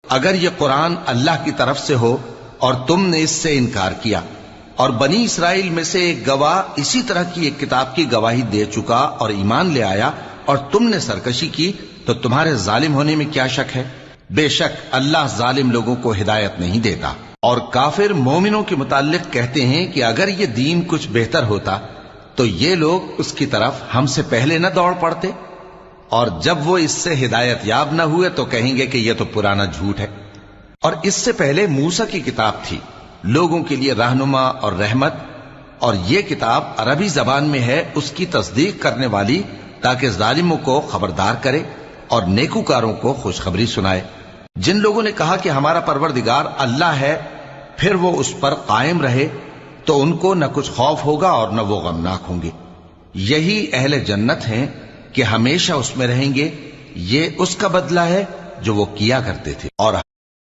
اگر یہ قرآن اللہ کی طرف سے ہو اور تم نے اس سے انکار کیا، اور بنی اسرائیل میں سے ایک گواہ اسی طرح کی ایک کتاب کی گواہی دے چکا اور ایمان لے آیا، اور تم نے سرکشی کی، تو تمہارے ظالم ہونے میں کیا شک ہے؟ بے شک اللہ ظالم لوگوں کو ہدایت نہیں دیتا۔ اور کافر مومنوں کے متعلق کہتے ہیں کہ اگر یہ دین کچھ بہتر ہوتا تو یہ لوگ اس کی طرف ہم سے پہلے نہ دوڑ پڑتے، اور جب وہ اس سے ہدایت یاب نہ ہوئے تو کہیں گے کہ یہ تو پرانا جھوٹ ہے۔ اور اس سے پہلے موسیٰ کی کتاب تھی، لوگوں کے لیے رہنما اور رحمت، اور یہ کتاب عربی زبان میں ہے اس کی تصدیق کرنے والی، تاکہ ظالموں کو خبردار کرے اور نیکوکاروں کو خوشخبری سنائے۔ جن لوگوں نے کہا کہ ہمارا پروردگار اللہ ہے، پھر وہ اس پر قائم رہے تو ان کو نہ کچھ خوف ہوگا اور نہ وہ غمناک ہوں گے۔ یہی اہل جنت ہیں کہ ہمیشہ اس میں رہیں گے، یہ اس کا بدلہ ہے جو وہ کیا کرتے تھے۔ اور